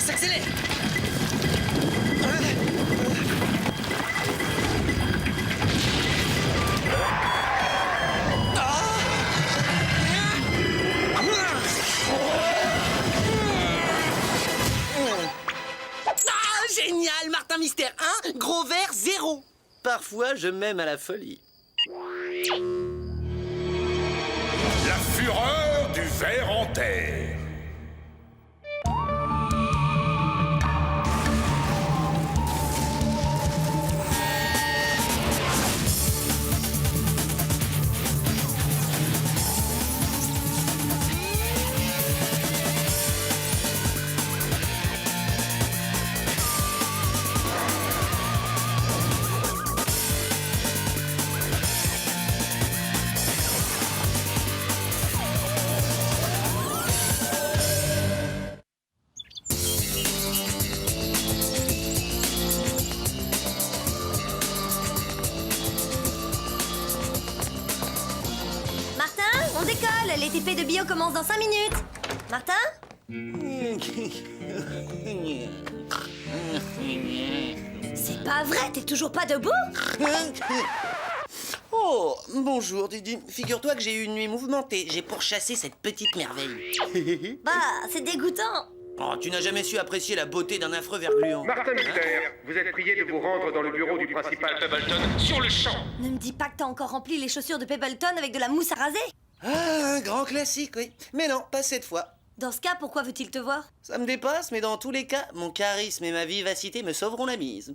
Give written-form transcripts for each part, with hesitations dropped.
s'accélère. Génial, Martin Mystère 1, gros vert 0. Parfois, je m'aime à la folie. La fureur du ver en terre. On décolle, les TP de bio commencent dans 5 minutes. Martin? C'est pas vrai, t'es toujours pas debout? Oh, bonjour Didi. Figure-toi que j'ai eu une nuit mouvementée. J'ai pourchassé cette petite merveille. Bah, c'est dégoûtant. Oh, tu n'as jamais su apprécier la beauté d'un affreux ver gluant. Martin Mystère, vous êtes prié de vous rendre dans le bureau du principal Pebbleton sur le champ. Ne me dis pas que t'as encore rempli les chaussures de Pebbleton avec de la mousse à raser. Ah, un grand classique, oui. Mais non, pas cette fois. Dans ce cas, pourquoi veut-il te voir? Ça me dépasse, mais dans tous les cas, mon charisme et ma vivacité me sauveront la mise.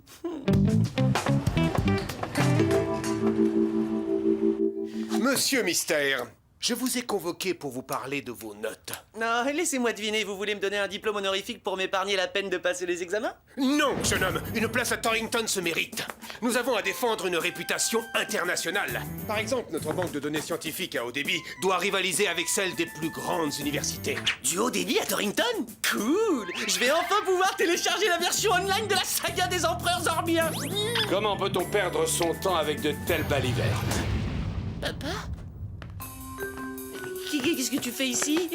Monsieur Mystère, je vous ai convoqué pour vous parler de vos notes. Non, laissez-moi deviner, vous voulez me donner un diplôme honorifique pour m'épargner la peine de passer les examens? Non, jeune homme, une place à Torrington se mérite. Nous avons à défendre une réputation internationale. Par exemple, notre banque de données scientifiques à haut débit doit rivaliser avec celle des plus grandes universités. Du haut débit à Torrington? Cool! Je vais enfin pouvoir télécharger la version online de la saga des empereurs zorbiens. Comment peut-on perdre son temps avec de telles balivernes? Papa? Qu'est-ce que tu fais ici?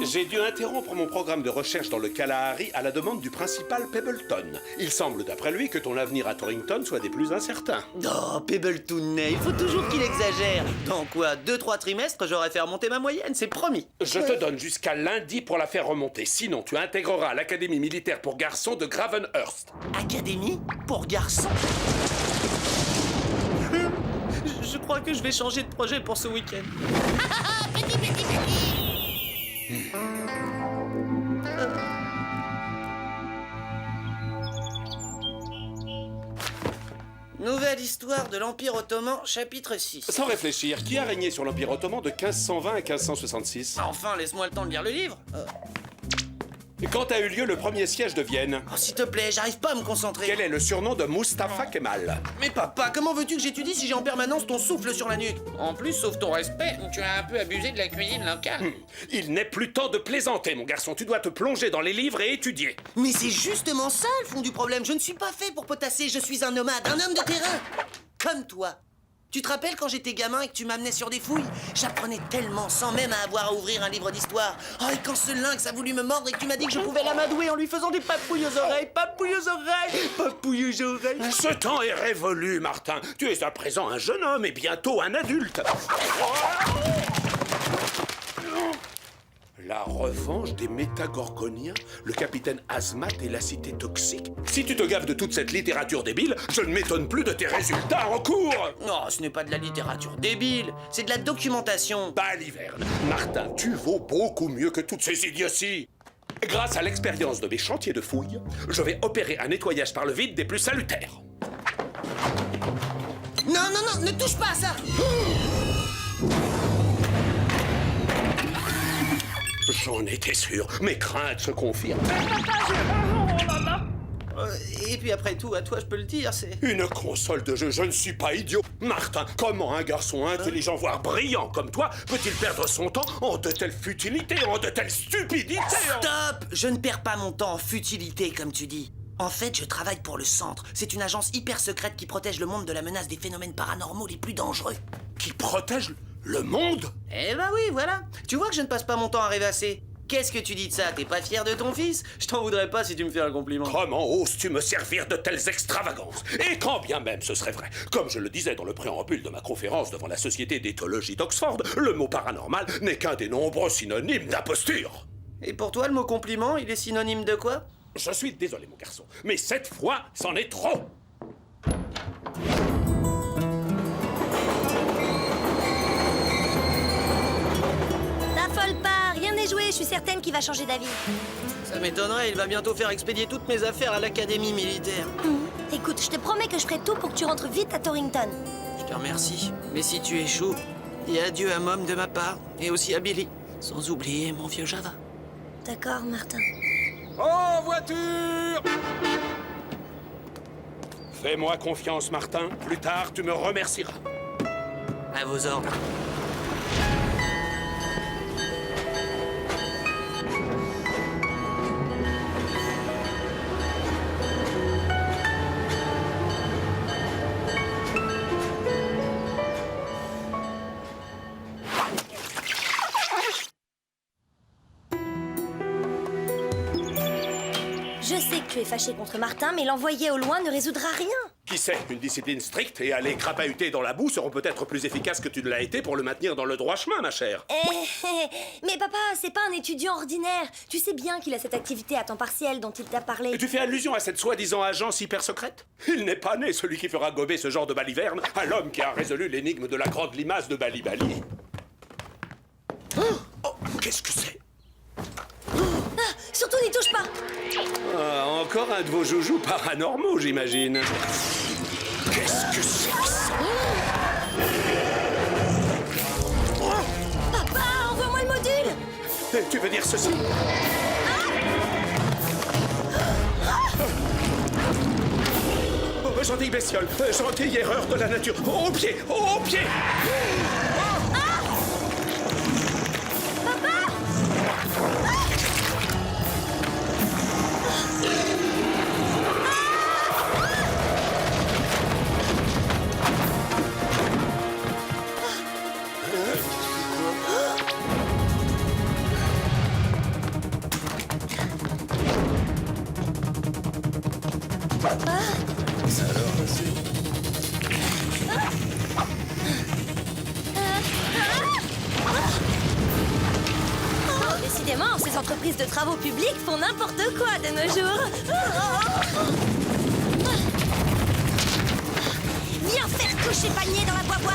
J'ai dû interrompre mon programme de recherche dans le Kalahari à la demande du principal Pebbleton. Il semble, d'après lui, que ton avenir à Torrington soit des plus incertains. Oh, Pebbleton, il faut toujours qu'il exagère. Dans quoi, 2-3 trimestres, j'aurais fait remonter ma moyenne, c'est promis. Je te donne jusqu'à lundi pour la faire remonter. Sinon, tu intégreras l'Académie militaire pour garçons de Gravenhurst. Académie pour garçons? Je crois que je vais changer de projet pour ce week-end. Nouvelle histoire de l'Empire Ottoman, chapitre 6. Sans réfléchir, qui a régné sur l'Empire Ottoman de 1520 à 1566? Enfin, laisse-moi le temps de lire le livre. Et quand a eu lieu le premier siège de Vienne? Oh, s'il te plaît, j'arrive pas à me concentrer. Quel est le surnom de Mustapha Kemal? Mais papa, comment veux-tu que j'étudie si j'ai en permanence ton souffle sur la nuque? En plus, sauf ton respect, tu as un peu abusé de la cuisine locale. Il n'est plus temps de plaisanter, mon garçon. Tu dois te plonger dans les livres et étudier. Mais c'est justement ça le fond du problème. Je ne suis pas fait pour potasser, je suis un nomade, un homme de terrain. Comme toi. Tu te rappelles quand j'étais gamin et que tu m'amenais sur des fouilles? J'apprenais tellement sans même avoir à ouvrir un livre d'histoire. Oh, et quand ce lynx a voulu me mordre et que tu m'as dit que je pouvais l'amadouer en lui faisant des papouilles aux oreilles, papouilles aux oreilles, papouilles aux oreilles. Ce temps est révolu, Martin. Tu es à présent un jeune homme et bientôt un adulte. La revanche des métagorgoniens, le capitaine Azmat et la cité toxique. Si tu te gaves de toute cette littérature débile, je ne m'étonne plus de tes résultats en cours. Non, ce n'est pas de la littérature débile, c'est de la documentation. Baliverne, Martin, tu vaux beaucoup mieux que toutes ces idioties. Grâce à l'expérience de mes chantiers de fouilles, je vais opérer un nettoyage par le vide des plus salutaires. Non, non, non, ne touche pas à ça. J'en étais sûr, mes craintes se confirment. Et puis après tout, à toi je peux le dire, c'est... Une console de jeu, je ne suis pas idiot. Martin, comment un garçon intelligent, voire brillant comme toi, peut-il perdre son temps en de telles futilités, en de telles stupidités? Stop! Je ne perds pas mon temps en futilité, comme tu dis. En fait, je travaille pour le Centre. C'est une agence hyper secrète qui protège le monde de la menace des phénomènes paranormaux les plus dangereux. Qui protège le monde? Eh ben oui, voilà. Tu vois que je ne passe pas mon temps à rêvasser. Qu'est-ce que tu dis de ça? T'es pas fier de ton fils? Je t'en voudrais pas si tu me fais un compliment. Comment oses-tu me servir de telles extravagances? Et quand bien même ce serait vrai, comme je le disais dans le préambule de ma conférence devant la Société d'éthologie d'Oxford, le mot paranormal n'est qu'un des nombreux synonymes d'imposture. Et pour toi, le mot compliment, il est synonyme de quoi? Je suis désolé, mon garçon, mais cette fois, c'en est trop. T'affole pas, rien n'est joué, je suis certaine qu'il va changer d'avis. Ça m'étonnerait, il va bientôt faire expédier toutes mes affaires à l'académie militaire. Écoute, je te promets que je ferai tout pour que tu rentres vite à Torrington. Je te remercie. Mais si tu échoues, dis adieu à Mom de ma part, et aussi à Billy. Sans oublier mon vieux Java. D'accord, Martin. En voiture! Fais-moi confiance, Martin. Plus tard, tu me remercieras. À vos ordres. Je sais que tu es fâché contre Martin, mais l'envoyer au loin ne résoudra rien. Qui sait, une discipline stricte et aller crapahuter dans la boue seront peut-être plus efficaces que tu ne l'as été pour le maintenir dans le droit chemin, ma chère. Mais papa, c'est pas un étudiant ordinaire. Tu sais bien qu'il a cette activité à temps partiel dont il t'a parlé. Et tu fais allusion à cette soi-disant agence hyper secrète? Il n'est pas né, celui qui fera gober ce genre de baliverne, à l'homme qui a résolu l'énigme de la grande limace de Bali Bali. Oh, qu'est-ce que c'est? Surtout n'y touche pas. Ah, encore un de vos joujoux paranormaux, j'imagine. Qu'est-ce que c'est que ça? Papa, envoie-moi le module. Tu veux dire ceci? Oh, gentille bestiole, gentille erreur de la nature. Au pied, au pied! Décidément, ces entreprises de travaux publics font n'importe quoi de nos jours. Viens faire coucher panier dans la boîte.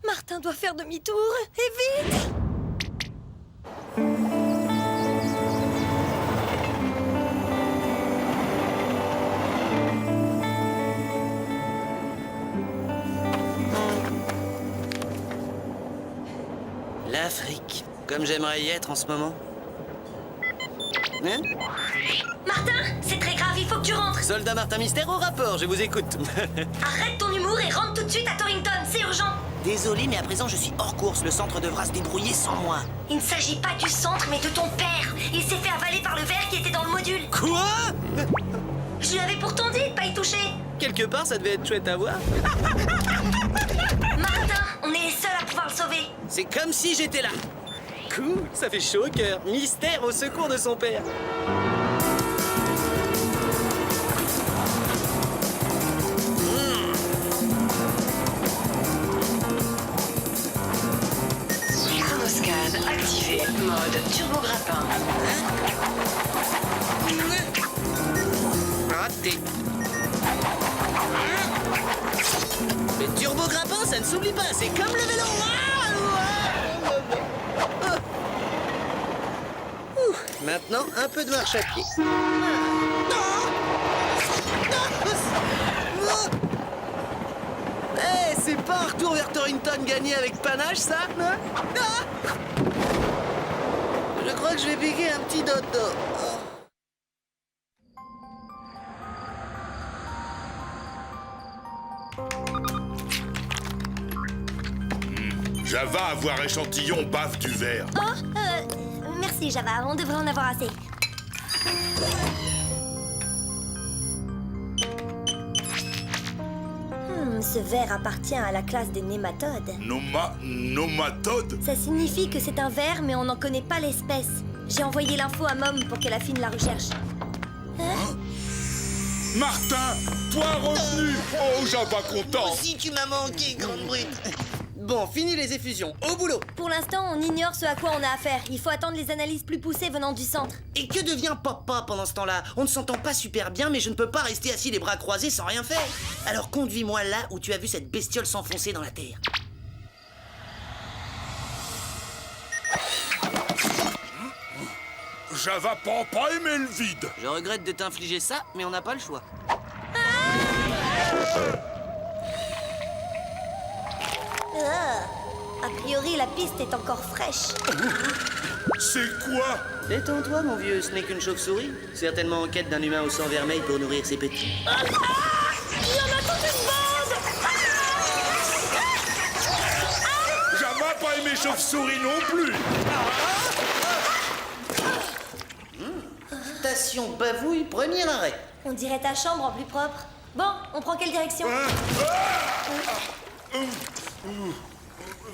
Martin doit faire demi-tour, et vite. L'Afrique, comme j'aimerais y être en ce moment. Hein? Martin, c'est très grave, il faut que tu rentres. Soldat Martin Mystère au rapport, je vous écoute. Arrête ton humour et rentre tout de suite à Torrington, c'est urgent. Désolé, mais à présent je suis hors course. Le centre devra se débrouiller sans moi. Il ne s'agit pas du centre, mais de ton père. Il s'est fait avaler par le verre qui était dans le module. Quoi? Je lui avais pourtant dit de pas y toucher. Quelque part, ça devait être chouette à voir. Martin, on est les seuls à pouvoir le sauver. C'est comme si j'étais là. Cool, ça fait chaud au cœur. Mystère au secours de son père. Chronoscan activé. Mode turbograppin. Raté. Mais turbo grimpant, ça ne s'oublie pas. C'est comme le vélo. Maintenant, un peu de marche à pied. Eh, c'est pas un retour vers Torrington gagné avec panache, ça? Je crois que je vais piquer un petit dodo. Java, avoir échantillon, baffe du verre. Merci Java, on devrait en avoir assez. ce ver appartient à la classe des nématodes. Nomatode? Ça signifie que c'est un ver, mais on n'en connaît pas l'espèce. J'ai envoyé l'info à Mom pour qu'elle affine la recherche. Martin, toi revenu! Oh, Java content! Si tu m'as manqué, grande brute. Bon, fini les effusions, au boulot. Pour l'instant, on ignore ce à quoi on a affaire. Il faut attendre les analyses plus poussées venant du centre. Et que devient papa pendant ce temps-là? On ne s'entend pas super bien, mais je ne peux pas rester assis les bras croisés sans rien faire. Alors conduis-moi là où tu as vu cette bestiole s'enfoncer dans la terre. Java pas aimé le vide! Je regrette de t'infliger ça, mais on n'a pas le choix. A priori, la piste est encore fraîche. C'est quoi? Détends-toi, mon vieux, ce n'est qu'une chauve-souris. Certainement en quête d'un humain au sang vermeil pour nourrir ses petits. Il y en a toute une bande! Java pas aimé chauve-souris non plus! Station bavouille, premier arrêt. On dirait ta chambre en plus propre. Bon, on prend quelle direction?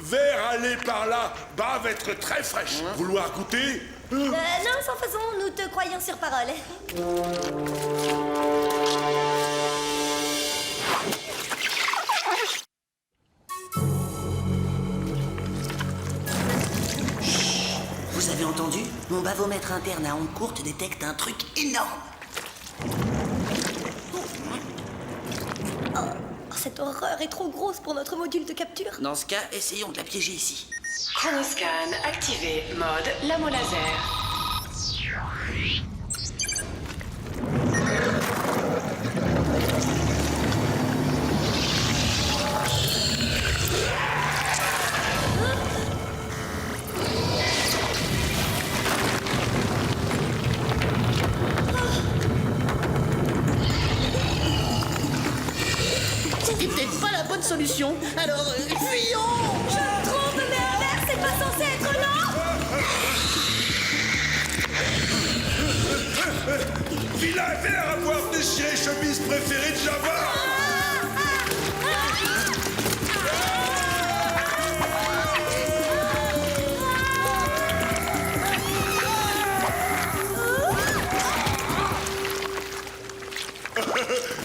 Vers aller par là, bave être très fraîche. Vouloir goûter? Non, sans façon, nous te croyons sur parole. Vous avez entendu? Mon bavomètre interne à ondes courtes détecte un truc énorme. Oh, cette horreur est trop grosse pour notre module de capture. Dans ce cas, essayons de la piéger ici. Chronoscan activé. Mode lamo laser. C'était peut-être pas la bonne solution. Alors, fuyons! Je me trompe, mais un verre, c'est pas censé être lent. Vilain vers avoir déchiré chemise préférée de Java!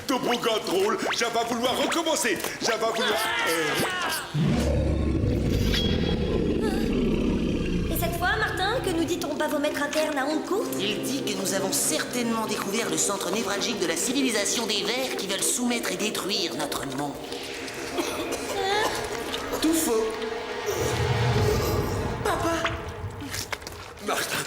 Toboggan drôle, Java vouloir recommencer. Java vouloir... Et cette fois, Martin, que nous dit ton bavomètre interne à ondes courtes? Il dit que nous avons certainement découvert le centre névralgique de la civilisation des vers qui veulent soumettre et détruire notre monde. Tout faux. Papa! Martin,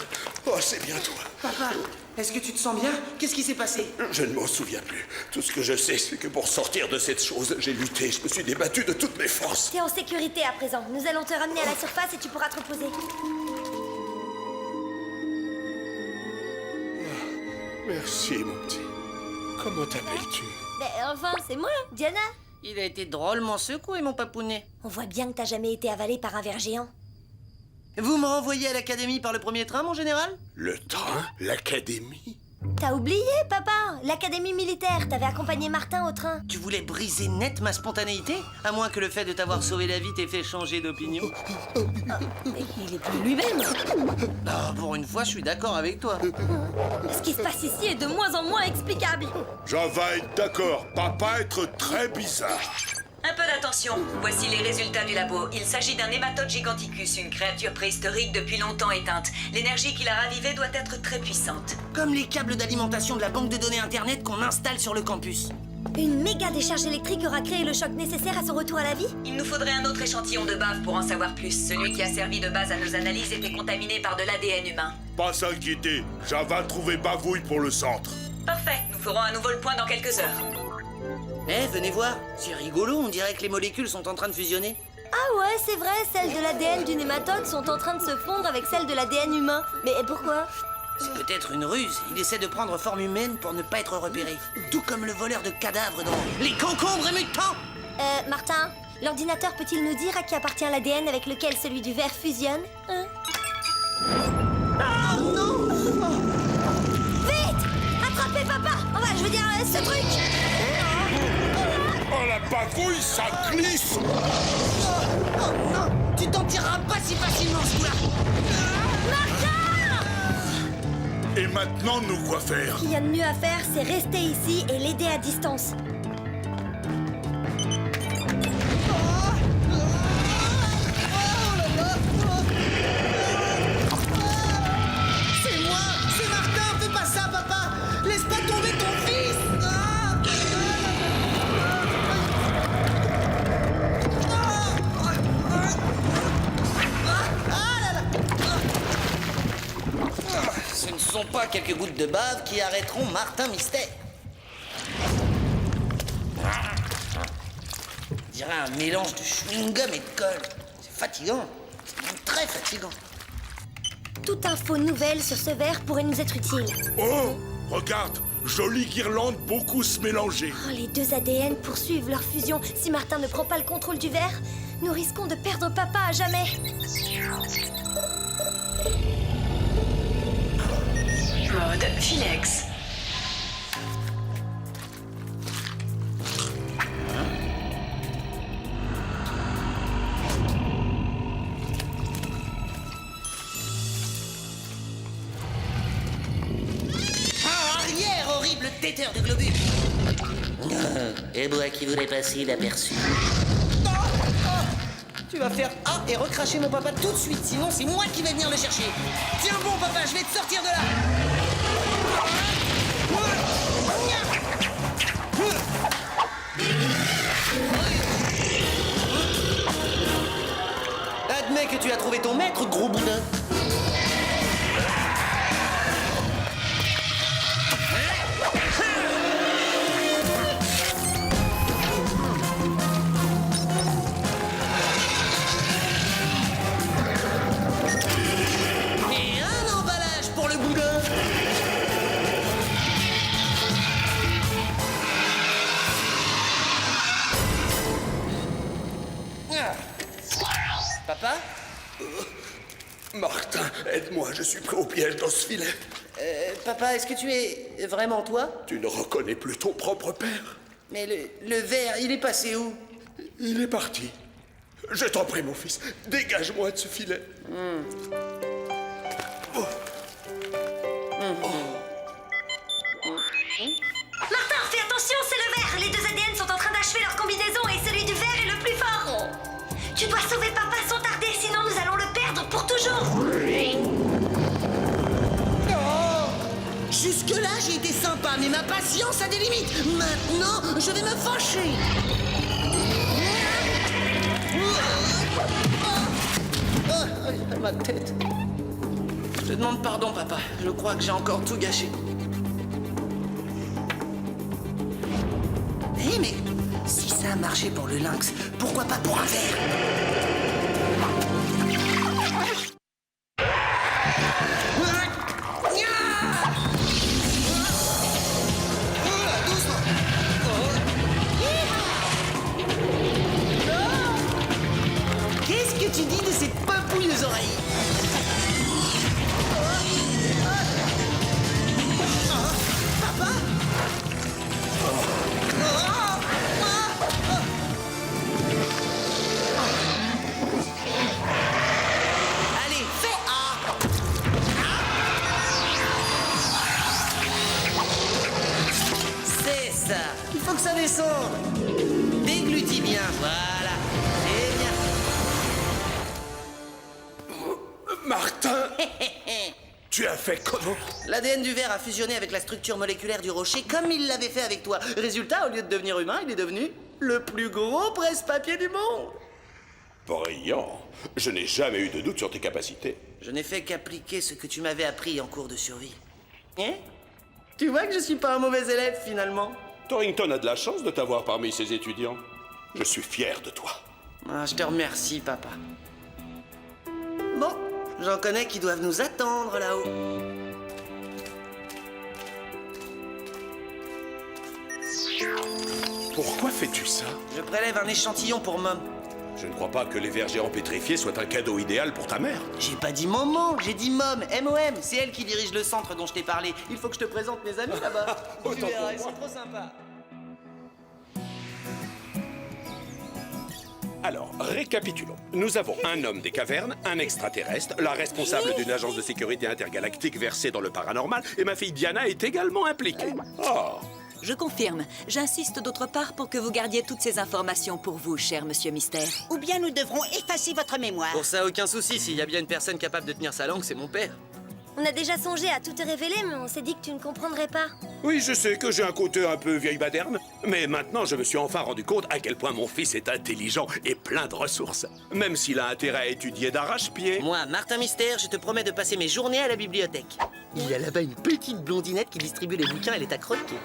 oh, c'est bien toi. Papa, est-ce que tu te sens bien? Qu'est-ce qui s'est passé? Je ne m'en souviens plus. Tout ce que je sais, c'est que pour sortir de cette chose, j'ai lutté, je me suis débattu de toutes mes forces. T'es en sécurité à présent. Nous allons te ramener à la surface et tu pourras te reposer. Merci, mon petit. Comment t'appelles-tu? Mais enfin, c'est moi, Diana. Il a été drôlement secoué, mon papounet. On voit bien que t'as jamais été avalé par un ver géant. Vous me renvoyez à l'académie par le premier train, mon général? Le train? L'académie? T'as oublié, papa? L'académie militaire, t'avais accompagné Martin au train. Tu voulais briser net ma spontanéité? À moins que le fait de t'avoir sauvé la vie t'ait fait changer d'opinion. Mais il est plus lui-même. Ah, pour une fois, je suis d'accord avec toi. Ce qui se passe ici est de moins en moins explicable. Java est d'accord, papa être très bizarre. Un peu d'attention. Voici les résultats du labo. Il s'agit d'un hématode giganticus, une créature préhistorique depuis longtemps éteinte. L'énergie qu'il a ravivée doit être très puissante. Comme les câbles d'alimentation de la banque de données Internet qu'on installe sur le campus. Une méga décharge électrique aura créé le choc nécessaire à son retour à la vie? Il nous faudrait un autre échantillon de bave pour en savoir plus. Celui qui a servi de base à nos analyses était contaminé par de l'ADN humain. Pas s'inquiéter, Java trouvé bavouille pour le centre. Parfait. Nous ferons à nouveau le point dans quelques heures. Eh, venez voir. C'est rigolo, on dirait que les molécules sont en train de fusionner. Ah ouais, c'est vrai, celles de l'ADN du nématode sont en train de se fondre avec celles de l'ADN humain. Mais pourquoi? C'est peut-être une ruse. Il essaie de prendre forme humaine pour ne pas être repéré. Tout comme le voleur de cadavres dans Les Concombres Mutants. Martin, l'ordinateur peut-il nous dire à qui appartient l'ADN avec lequel celui du ver fusionne? Hein? Oh non! Vite! Attrapez papa! Enfin, je veux dire, ce truc! Oh la bafouille, ça glisse. Oh non, tu t'en tireras pas si facilement, ce coup-là. Et maintenant, nous, quoi faire? Ce qu'il y a de mieux à faire, c'est rester ici et l'aider à distance. C'est moi, c'est Martin, fais pas ça, papa. Laisse pas tomber ton fils. Ce ne sont pas quelques gouttes de bave qui arrêteront Martin Mystère. On dirait un mélange de chewing-gum et de colle. C'est fatigant. C'est même très fatigant. Toute info nouvelle sur ce verre pourrait nous être utile. Oh, regarde, jolie guirlande, beaucoup se mélanger. Oh, les deux ADN poursuivent leur fusion. Si Martin ne prend pas le contrôle du verre, nous risquons de perdre papa à jamais. Mode Philex. Arrière, horrible têteur de globule. Et moi qui voulais passer inaperçu. Tu vas faire A et recracher mon papa tout de suite, sinon c'est moi qui vais venir le chercher. Tiens bon papa, je vais te sortir de là. Admets que tu as trouvé ton maître, gros boudin. Et un emballage pour le boudin. Ah. Papa? Martin, aide-moi, je suis pris au piège dans ce filet. Papa, est-ce que tu es vraiment toi? Tu ne reconnais plus ton propre père. Mais le verre, il est passé où? Il est parti. Je t'en prie, mon fils, dégage-moi de ce filet. Martin, fais attention, c'est le verre. Les deux ADN sont en train d'achever leur combinaison et celui du verre est le plus fort. Tu dois sauver papa sans tarder, sinon nous allons le perdre pour toujours. Jusque-là, j'ai été sympa, mais ma patience a des limites. Maintenant, je vais me fâcher. Ma tête. Je te demande pardon, papa. Je crois que j'ai encore tout gâché. Eh, mais si ça a marché pour le lynx, pourquoi pas pour un verre? Qu'est-ce que tu dis de ces papouilles aux oreilles? Papa? Allez, fais A! C'est ça! Il faut que ça descende! Déglutis bien, voilà! C'est bien! Martin, tu as fait comment? L'ADN du verre a fusionné avec la structure moléculaire du rocher comme il l'avait fait avec toi. Résultat, au lieu de devenir humain, il est devenu le plus gros presse-papier du monde. Brillant. Je n'ai jamais eu de doute sur tes capacités. Je n'ai fait qu'appliquer ce que tu m'avais appris en cours de survie. Hein? Tu vois que je suis pas un mauvais élève, finalement. Torrington a de la chance de t'avoir parmi ses étudiants. Je suis fier de toi. Ah, je te remercie, papa. Bon, j'en connais qui doivent nous attendre là-haut. Pourquoi fais-tu ça? Je prélève un échantillon pour Mom. Je ne crois pas que les verres géants pétrifiés soient un cadeau idéal pour ta mère. J'ai pas dit maman, j'ai dit Mom, M-O-M. C'est elle qui dirige le centre dont je t'ai parlé. Il faut que je te présente mes amis là-bas. Tu Autant verras, pour ils moi. sont trop sympas. Alors, récapitulons. Nous avons un homme des cavernes, un extraterrestre, la responsable d'une agence de sécurité intergalactique versée dans le paranormal, et ma fille Diana est également impliquée. Oh. Je confirme. J'insiste d'autre part pour que vous gardiez toutes ces informations pour vous, cher Monsieur Mystère. Ou bien nous devrons effacer votre mémoire. Pour ça, aucun souci. S'il y a bien une personne capable de tenir sa langue, c'est mon père. On a déjà songé à tout te révéler, mais on s'est dit que tu ne comprendrais pas. Oui, je sais que j'ai un côté un peu vieille moderne, mais maintenant je me suis enfin rendu compte à quel point mon fils est intelligent et plein de ressources. Même s'il a intérêt à étudier d'arrache-pied. Moi, Martin Mystère, je te promets de passer mes journées à la bibliothèque. Il y a là-bas une petite blondinette qui distribue les bouquins, elle est à croquer.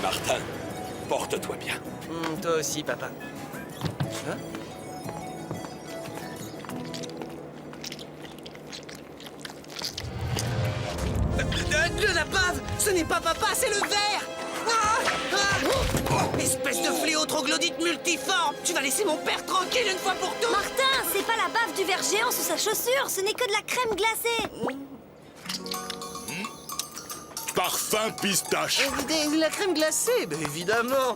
Martin, porte-toi bien. Toi aussi, papa. Hein? La bave! Ce n'est pas papa, c'est le ver! Espèce de fléau troglodyte multiforme! Tu vas laisser mon père tranquille une fois pour toutes! Martin, c'est pas la bave du ver géant sous sa chaussure, ce n'est que de la crème glacée. Parfum pistache. La crème glacée, bah évidemment!